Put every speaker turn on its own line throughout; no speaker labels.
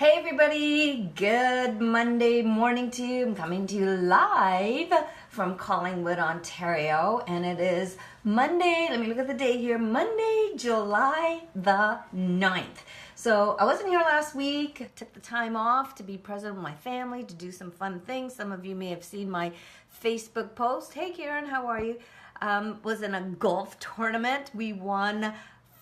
Hey everybody, good Monday morning to you. I'm coming to you live from Collingwood, Ontario, and it is Monday, let me look at the date here, Monday, July the 9th. So I wasn't here last week. I took the time off to be present with my family, to do some fun things. Some of you may have seen my Facebook post. Hey Karen, how are you? Was in a golf tournament. We won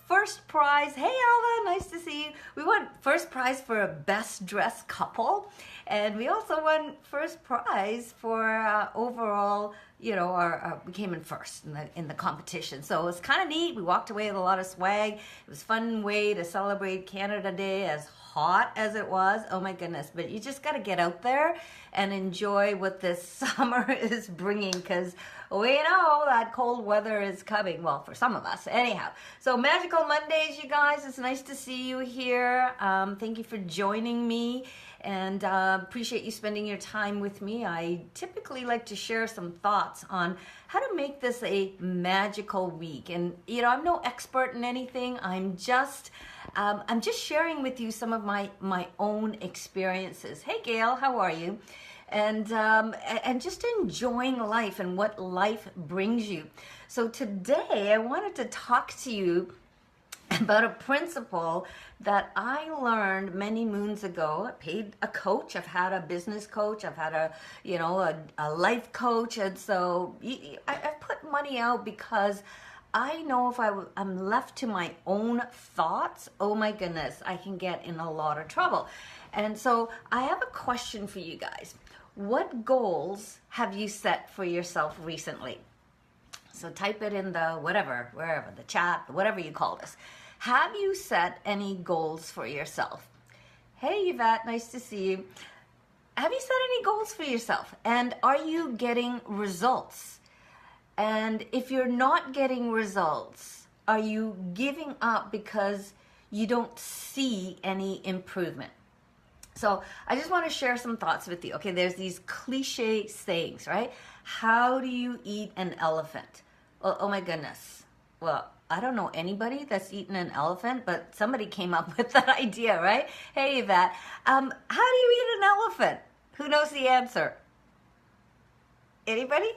first prize. Hey Alva, nice to see you. We won first prize for a best dressed couple, and we also won first prize for overall. We came in first in the competition, so it was kind of neat. We walked away with a lot of swag. It was a fun way to celebrate Canada Day, as hot as it was. Oh my goodness! But you just got to get out there and enjoy what this summer is bringing, because we know that cold weather is coming. Well, for some of us, anyhow. So magical Mondays, you guys. It's nice to see you here. Thank you for joining me, and appreciate you spending your time with me. I typically like to share some thoughts on how to make this a magical week. And I'm no expert in anything. I'm just sharing with you some of my own experiences. Hey Gail, how are you? And just enjoying life and what life brings you. So today I wanted to talk to you about a principle that I learned many moons ago. I paid a coach. I've had a business coach. I've had a life coach. And so I've put money out because I know if I'm left to my own thoughts, oh my goodness, I can get in a lot of trouble. And so I have a question for you guys. What goals have you set for yourself recently? So type it in the wherever, the chat, whatever you call this. Have you set any goals for yourself? Hey Yvette, nice to see you. Have you set any goals for yourself? And are you getting results? And if you're not getting results, are you giving up because you don't see any improvement? So I just want to share some thoughts with you. Okay, there's these cliche sayings, right? How do you eat an elephant? Well, oh my goodness. Well, I don't know anybody that's eaten an elephant, but somebody came up with that idea, right? Hey, Yvette, how do you eat an elephant? Who knows the answer? Anybody?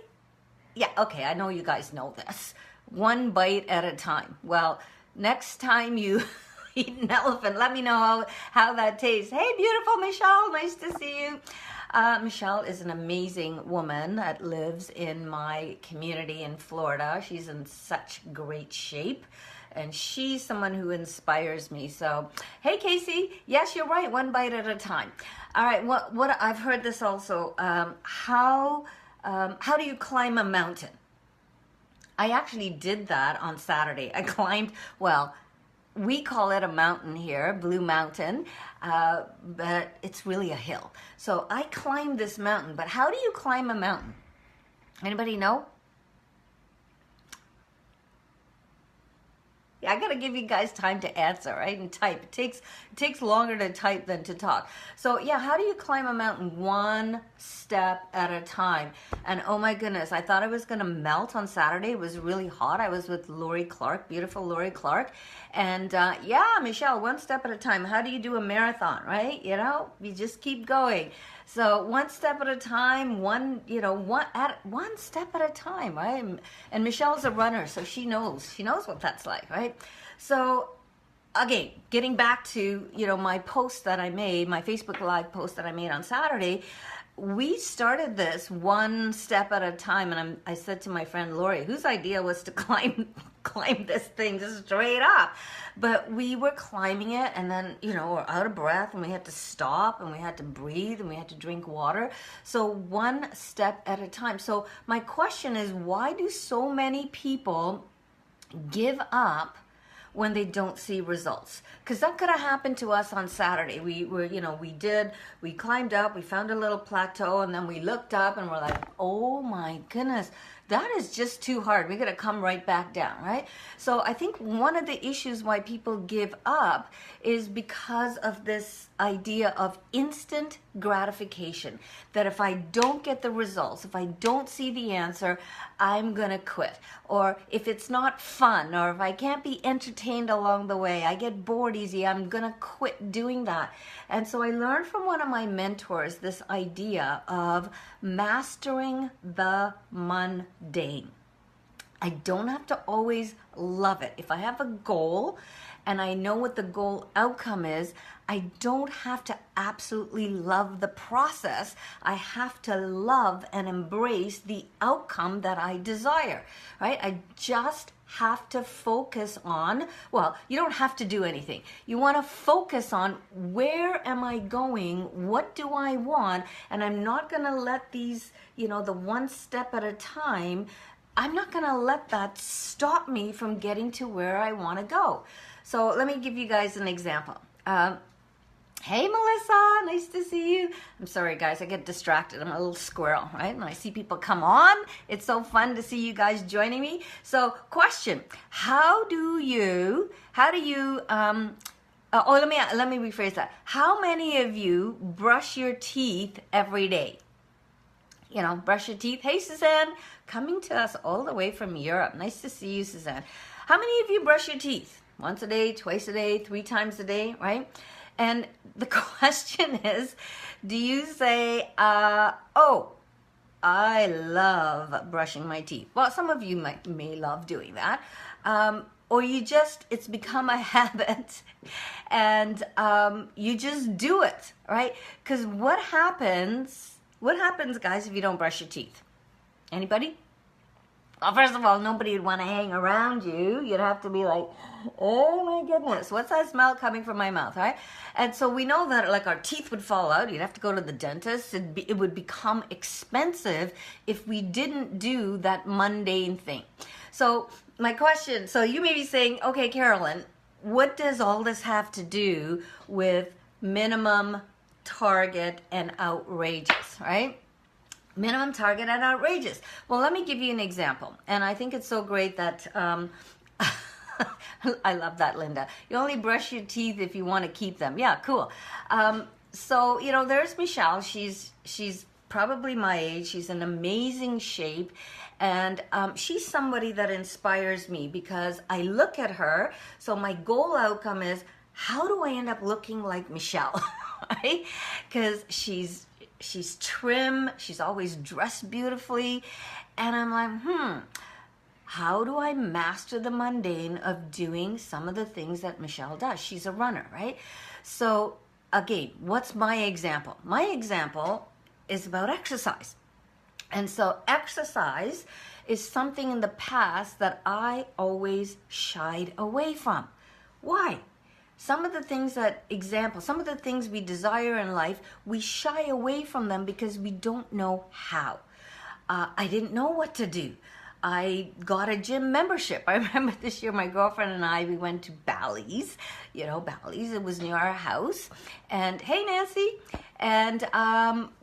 Yeah, okay, I know you guys know this. One bite at a time. Well, next time you eat an elephant, let me know how that tastes. Hey, beautiful Michelle, nice to see you. Michelle is an amazing woman that lives in my community in Florida. She's in such great shape, and she's someone who inspires me. So, hey, Casey, yes, you're right, one bite at a time. All right, what I've heard this also. How do you climb a mountain? I actually did that on Saturday. I climbed, we call it a mountain here, Blue Mountain, but it's really a hill. So I climbed this mountain, but how do you climb a mountain? Anybody know? Yeah, I gotta give you guys time to answer, right? And type. It takes longer to type than to talk. So yeah, how do you climb a mountain? One step at a time. And oh my goodness, I thought I was gonna melt on Saturday. It was really hot. I was with Lori Clark, beautiful Lori Clark. And yeah, Michelle, one step at a time. How do you do a marathon, right? You just keep going. So one step at a time, one step at a time, right? And Michelle's a runner, so she knows what that's like, right? So again, getting back to, my post that I made, my Facebook Live post that I made on Saturday, we started this one step at a time, and I said to my friend Lori, whose idea was to climb this thing just straight up, but we were climbing it, and then we're out of breath, and we had to stop, and we had to breathe, and we had to drink water. So one step at a time. So my question is, why do so many people give up when they don't see results? Because that could have happened to us on Saturday. We climbed up, we found a little plateau, and then we looked up and we're like, oh my goodness, that is just too hard. We got to come right back down, right? So I think one of the issues why people give up is because of this idea of instant gratification, that if I don't get the results, if I don't see the answer, I'm gonna quit. Or if it's not fun, or if I can't be entertained along the way, I get bored easy, I'm gonna quit doing that. And so I learned from one of my mentors this idea of mastering the mundane. I don't have to always love it. If I have a goal and I know what the goal outcome is, I don't have to absolutely love the process. I have to love and embrace the outcome that I desire, right? I just have to focus on, well, you don't have to do anything. You want to focus on, where am I going? What do I want? And I'm not going to let these, the one step at a time, I'm not going to let that stop me from getting to where I want to go. So let me give you guys an example. Hey, Melissa, nice to see you. I'm sorry, guys, I get distracted. I'm a little squirrel, right? And I see people come on. It's so fun to see you guys joining me. So question, let me rephrase that. How many of you brush your teeth every day? Brush your teeth. Hey, Suzanne, coming to us all the way from Europe. Nice to see you, Suzanne. How many of you brush your teeth? Once a day, twice a day, 3 times a day, right? And the question is, do you say, oh, I love brushing my teeth? Well, some of you may love doing that. Or it's become a habit and you just do it, right? Because what happens, guys, if you don't brush your teeth? Anybody? Well, first of all, nobody would want to hang around you. You'd have to be like, oh my goodness, what's that smell coming from my mouth, right? And so we know that like our teeth would fall out. You'd have to go to the dentist. It would become expensive if we didn't do that mundane thing. So my question, so you may be saying, okay, Carolyne, what does all this have to do with minimum, target, and outrageous, right? Minimum, target, and outrageous. Well, let me give you an example. And I think it's so great that, I love that, Linda. You only brush your teeth if you want to keep them. Yeah, cool. So, there's Michelle. She's probably my age. She's in amazing shape. And she's somebody that inspires me because I look at her. So my goal outcome is, how do I end up looking like Michelle? Right? Because she's trim, she's always dressed beautifully, and I'm like, how do I master the mundane of doing some of the things that Michelle does? She's a runner, right? So again, what's my example? My example is about exercise. And so exercise is something in the past that I always shied away from. Why? Some of the things we desire in life, we shy away from them because we don't know how. I didn't know what to do. I got a gym membership. I remember this year, my girlfriend and I, we went to Bally's. Bally's, it was near our house. And hey, Nancy. And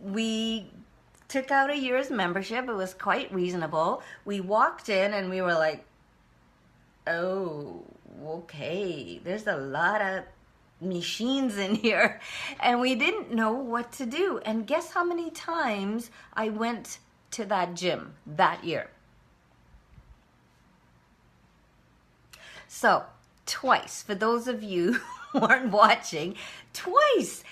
we took out a year's membership. It was quite reasonable. We walked in and we were like, oh, okay, there's a lot of machines in here, and we didn't know what to do. And guess how many times I went to that gym that year? So twice. For those of you who aren't watching, twice.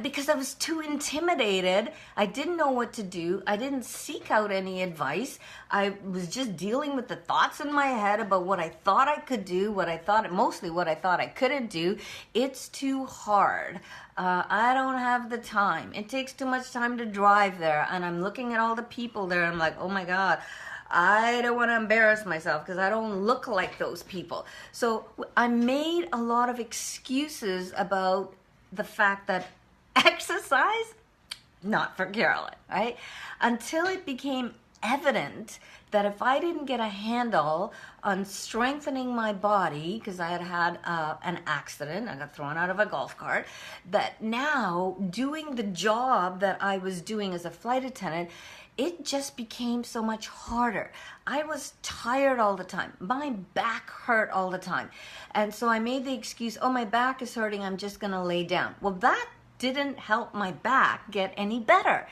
Because I was too intimidated. I didn't know what to do. I didn't seek out any advice. I was just dealing with the thoughts in my head about what I thought I could do, mostly what I thought I couldn't do. It's too hard. I don't have the time. It takes too much time to drive there. And I'm looking at all the people there. I'm like, oh my God, I don't want to embarrass myself because I don't look like those people. So I made a lot of excuses about the fact that exercise, not for Carolyne, right? Until it became evident that if I didn't get a handle on strengthening my body, because I had an accident, I got thrown out of a golf cart, that now doing the job that I was doing as a flight attendant, it just became so much harder. I was tired all the time. My back hurt all the time. And so I made the excuse, oh, my back is hurting, I'm just gonna lay down. Well, that didn't help my back get any better.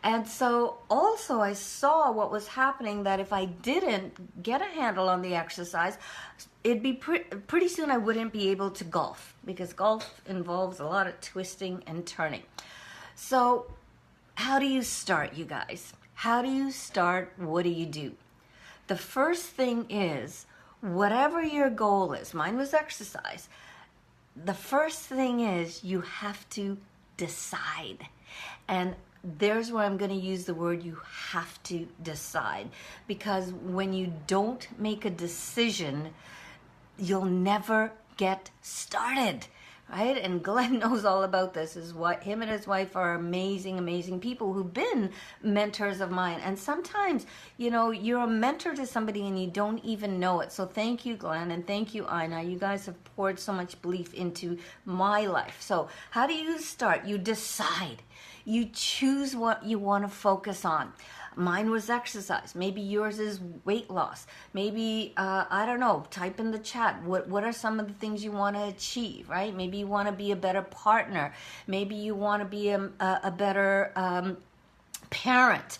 And so also I saw what was happening, that if I didn't get a handle on the exercise, it'd be pretty soon I wouldn't be able to golf, because golf involves a lot of twisting and turning. So how do you start, you guys? How do you start? What do you do? The first thing is, whatever your goal is, mine was exercise. The first thing is you have to decide. And there's where I'm going to use the word you have to decide, because when you don't make a decision, you'll never get started, right? And Glenn knows all about this. Him and his wife are amazing people who've been mentors of mine. And sometimes, you're a mentor to somebody and you don't even know it. So thank you, Glenn, and thank you, Ina. You guys have poured so much belief into my life. So how do you start? You decide. You choose what you want to focus on. Mine was exercise. Maybe yours is weight loss. Maybe, I don't know, type in the chat. What are some of the things you want to achieve, right? Maybe you want to be a better partner. Maybe you want to be a better parent.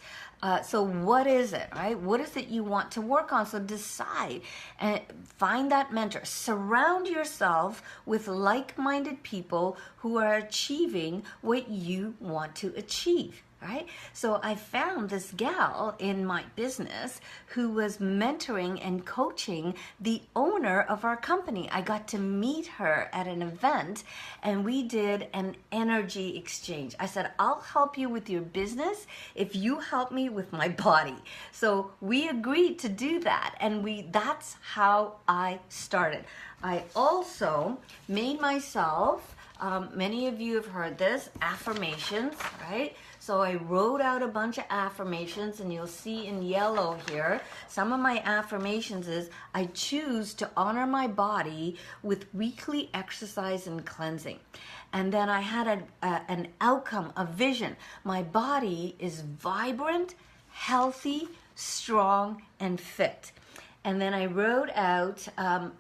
So what is it, right? What is it you want to work on? So decide and find that mentor. Surround yourself with like-minded people who are achieving what you want to achieve, right? So I found this gal in my business who was mentoring and coaching the owner of our company. I got to meet her at an event and we did an energy exchange. I said, I'll help you with your business if you help me with my body. So we agreed to do that, and that's how I started. I also made myself, many of you have heard this, affirmations, right? So I wrote out a bunch of affirmations, and you'll see in yellow here, some of my affirmations is, I choose to honor my body with weekly exercise and cleansing. And then I had an outcome, a vision. My body is vibrant, healthy, strong, and fit. And then I wrote out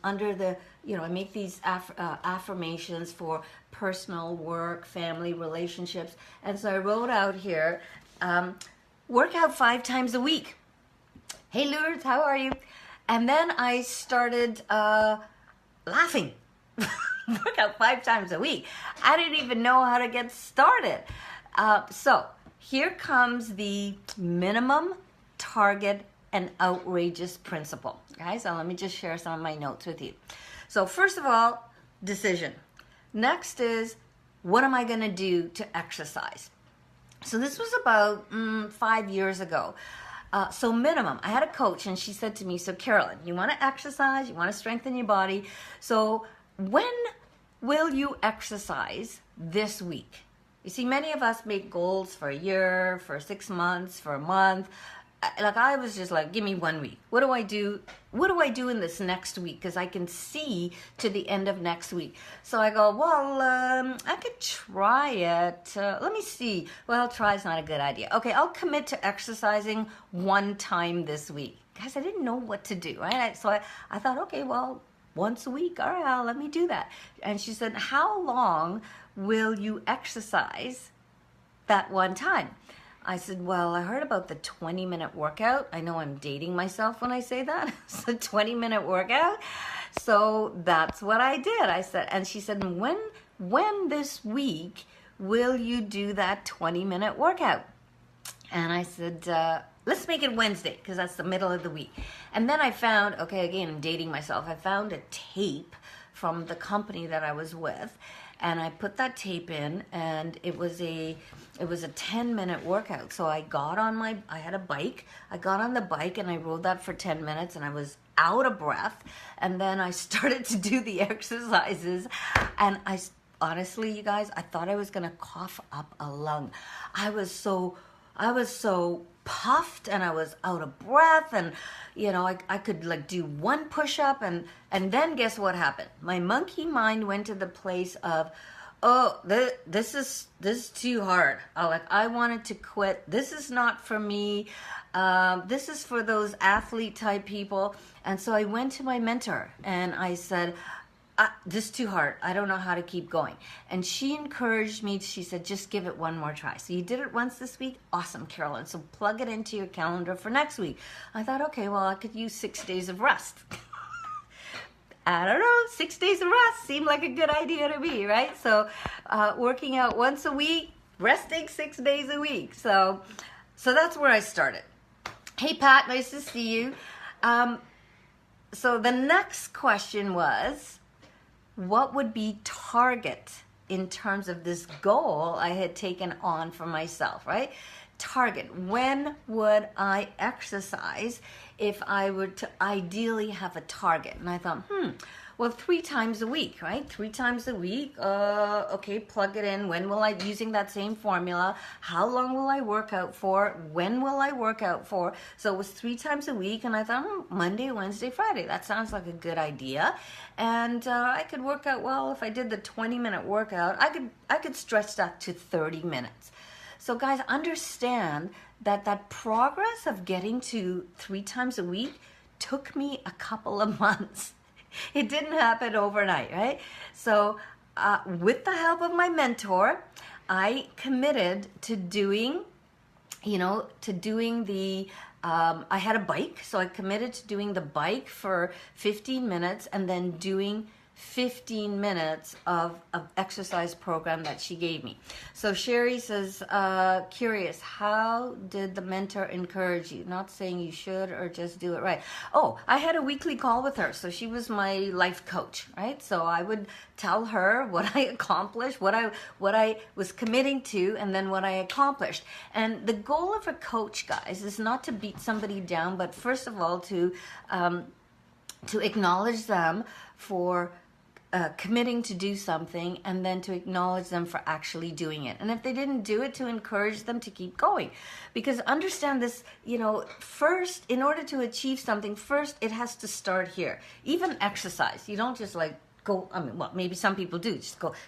under the, I make these affirmations for personal, work, family, relationships. And so I wrote out here, work out 5 times a week. Hey, Lourdes, how are you? And then I started laughing. Work out 5 times a week. I didn't even know how to get started. So here comes the minimum, target, and outrageous principle. Guys, so let me just share some of my notes with you. So first of all, decision. Next is, what am I going to do to exercise? So this was about 5 years ago. So minimum, I had a coach and she said to me, so Carolyne, you want to exercise, you want to strengthen your body. So when will you exercise this week? You see, many of us make goals for a year, for 6 months, for a month. Like I was just like, give me 1 week. What do I do? What do I do in this next week? Because I can see to the end of next week. So I go, well, I could try it. Let me see. Well, try is not a good idea. Okay, I'll commit to exercising 1 time this week. Guys, I didn't know what to do, right? So I thought, okay, well, once a week. All right, well, let me do that. And she said, how long will you exercise that 1 time? I said, well, I heard about the 20-minute workout. I know I'm dating myself when I say that. It's a 20-minute workout. So that's what I did. I said, and she said, when this week will you do that 20-minute workout? And I said, let's make it Wednesday, because that's the middle of the week. And then I found, okay, again, I'm dating myself. I found a tape from the company that I was with, and I put that tape in, and it was a 10-minute workout. So I had a bike. I got on the bike and I rode that for 10 minutes, and I was out of breath. And then I started to do the exercises, and honestly, you guys, I thought I was gonna cough up a lung. I was so puffed and I was out of breath, and I could like do 1 push-up, and then guess what happened? My monkey mind went to the place of, oh, this is too hard. I wanted to quit. This is not for me. This is for those athlete type people. And so I went to my mentor and I said, this is too hard. I don't know how to keep going. And she encouraged me. She said, just give it one more try. So you did it once this week? Awesome, Carolyne. So plug it into your calendar for next week. I thought, okay, well, I could use 6 days of rest. I don't know, 6 days of rest seemed like a good idea to me, right? So working out once a week, resting 6 days a week. So that's where I started. Hey, Pat, nice to see you. So the next question was, what would be target in terms of this goal I had taken on for myself, right? Target, when would I exercise if I were to ideally have a target? And I thought, well, 3 times a week, right? 3 times a week, okay, plug it in. When will I, using that same formula, how long will I work out for? When will I work out for? So it was 3 times a week, and I thought, Monday, Wednesday, Friday, that sounds like a good idea. And I could work out, well, if I did the 20-minute workout, I could stretch that to 30 minutes. So guys, understand that progress of getting to 3 times a week took me a couple of months. It didn't happen overnight, right? So with the help of my mentor, I committed to doing, I had a bike. So I committed to doing the bike for 15 minutes and then doing 15 minutes of exercise program that she gave me. So Sherry says, curious, how did the mentor encourage you? Not saying you should or just do it right. Oh, I had a weekly call with her. So she was my life coach, right? So I would tell her what I accomplished, what I was committing to, and then what I accomplished. And the goal of a coach, guys, is not to beat somebody down, but first of all, to acknowledge them for committing to do something, and then to acknowledge them for actually doing it. And if they didn't do it, to encourage them to keep going. Because understand this, first, in order to achieve something, first it has to start here. Even exercise, you don't just go, well, maybe some people do,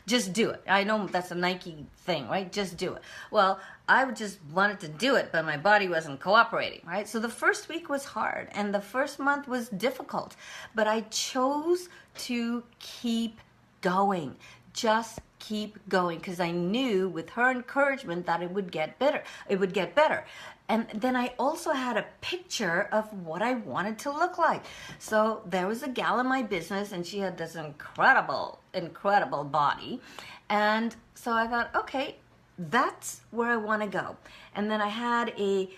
just do it. I know that's a Nike thing, right? Just do it. Well, I just wanted to do it, but my body wasn't cooperating, right? So the first week was hard, and the first month was difficult, but I chose to keep going. Just keep going, because I knew with her encouragement that it would get better. And then I also had a picture of what I wanted to look like. So there was a gal in my business, and she had this incredible body. And so I thought, okay, that's where I want to go. And then I had a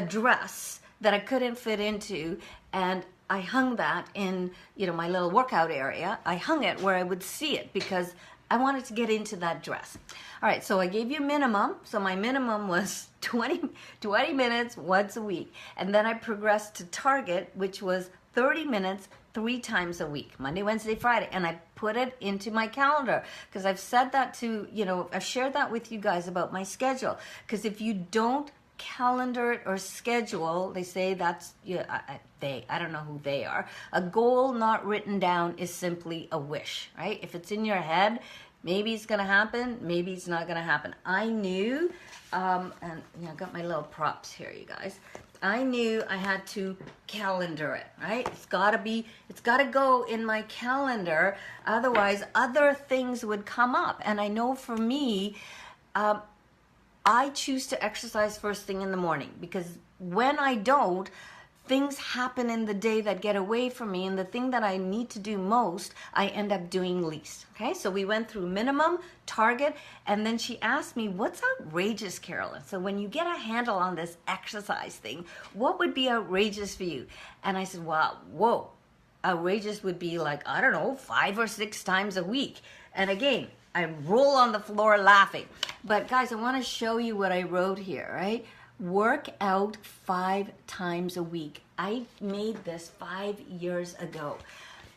dress that I couldn't fit into, and I hung that in, my little workout area. I hung it where I would see it because I wanted to get into that dress. All right, so I gave you a minimum. So my minimum was 20 minutes once a week. And then I progressed to target, which was 30 minutes 3 times a week, Monday, Wednesday, Friday. And I put it into my calendar because I've said that I've shared that with you guys about my schedule. Because if you don't calendar it or schedule, they say that's, I don't know who they are. A goal not written down is simply a wish, right? If it's in your head, maybe it's going to happen, maybe it's not going to happen. I knew, and I've got my little props here, you guys. I knew I had to calendar it, right? It's got to go in my calendar. Otherwise, other things would come up. And I know for me, I choose to exercise first thing in the morning, because when I don't, things happen in the day that get away from me, and the thing that I need to do most, I end up doing least. Okay, so we went through minimum, target, and then she asked me, what's outrageous, Carolyne? So when you get a handle on this exercise thing, what would be outrageous for you? And I said, wow, whoa, outrageous would be 5 or 6 times a week. And again, I roll on the floor laughing. But guys, I want to show you what I wrote here, right? Work out 5 times a week. I made this 5 years ago.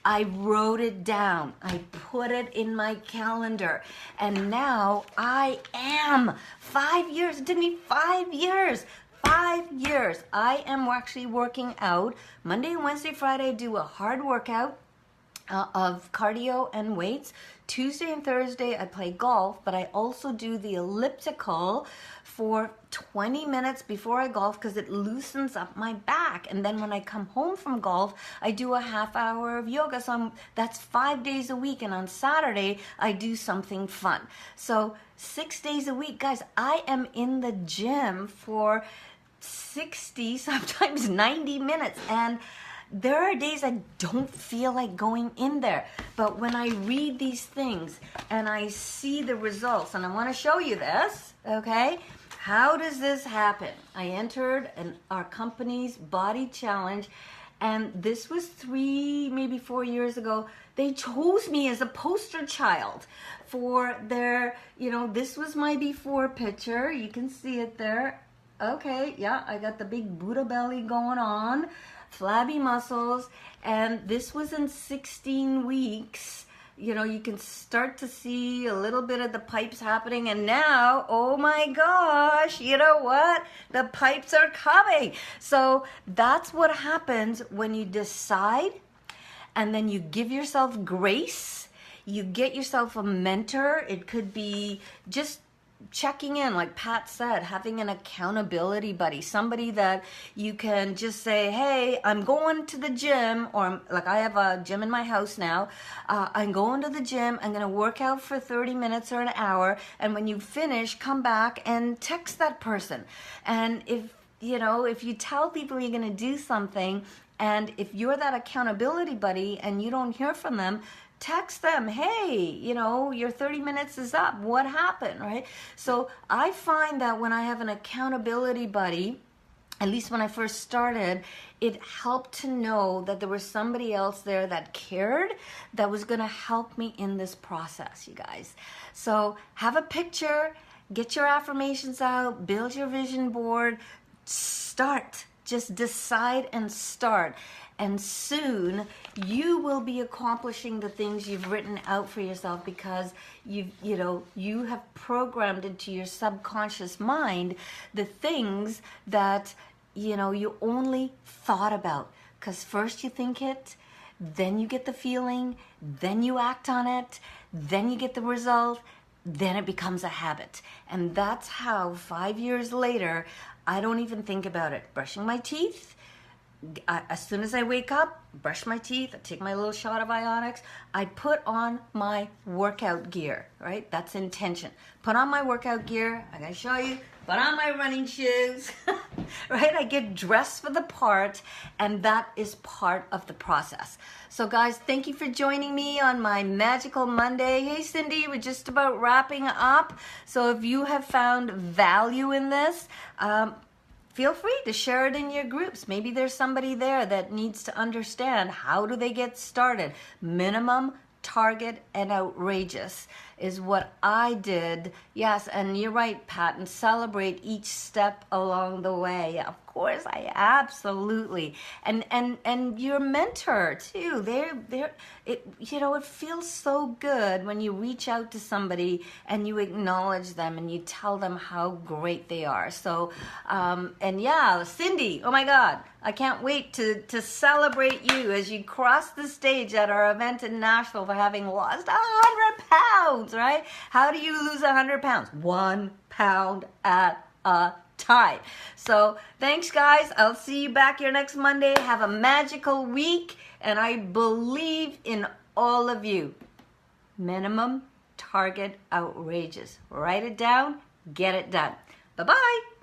I wrote it down. I put it in my calendar. And now I am 5 years. It took me 5 years. 5 years. I am actually working out. Monday, Wednesday, Friday, I do a hard workout. of cardio and weights. Tuesday and Thursday I play golf, but I also do the elliptical for 20 minutes before I golf because it loosens up my back. And then when I come home from golf, I do a half hour of yoga. So that's 5 days a week. And on Saturday, I do something fun. So 6 days a week, guys, I am in the gym for 60, sometimes 90 minutes. And there are days I don't feel like going in there, but when I read these things and I see the results, and I want to show you this, okay? How does this happen? I entered our company's body challenge, and this was 3, maybe 4 years ago. They chose me as a poster child for their, this was my before picture. You can see it there. Okay, yeah, I got the big Buddha belly going on, flabby muscles, and this was in 16 weeks. You can start to see a little bit of the pipes happening, and now, oh my gosh, you know what? The pipes are coming. So that's what happens when you decide, and then you give yourself grace. You get yourself a mentor. It could be just checking in, like Pat said, having an accountability buddy, somebody that you can just say, hey, I'm going to the gym, or like I have a gym in my house now. I'm going to the gym. I'm going to work out for 30 minutes or an hour. And when you finish, come back and text that person. And if you tell people you're going to do something, and if you're that accountability buddy and you don't hear from them, text them, hey, your 30 minutes is up. What happened, right? So I find that when I have an accountability buddy, at least when I first started, it helped to know that there was somebody else there that cared, that was going to help me in this process, you guys. So have a picture, get your affirmations out, build your vision board, start. Just decide and start. And soon you will be accomplishing the things you've written out for yourself, because you have programmed into your subconscious mind the things that you only thought about. Because first you think it, then you get the feeling, then you act on it, then you get the result, then it becomes a habit. And that's how 5 years later, I don't even think about it. Brushing my teeth, as soon as I wake up, brush my teeth, I take my little shot of Ionics, I put on my workout gear, right? That's intention. Put on my workout gear, I'm gonna show you, put on my running shoes, right? I get dressed for the part, and that is part of the process. So guys, thank you for joining me on my Magical Monday. Hey Cindy, we're just about wrapping up. So if you have found value in this, feel free to share it in your groups. Maybe there's somebody there that needs to understand, how do they get started? Minimum, target, and outrageous is what I did. Yes, and you're right, Pat, and celebrate each step along the way. Of course, I absolutely. And your mentor too. It feels so good when you reach out to somebody and you acknowledge them and you tell them how great they are. So, and yeah, Cindy, oh my God, I can't wait to celebrate you as you cross the stage at our event in Nashville for having lost 100 pounds, right? How do you lose 100 pounds? 1 pound at a time. So thanks guys. I'll see you back here next Monday. Have a magical week, and I believe in all of you. Minimum, target, outrageous. Write it down, get it done. Bye-bye.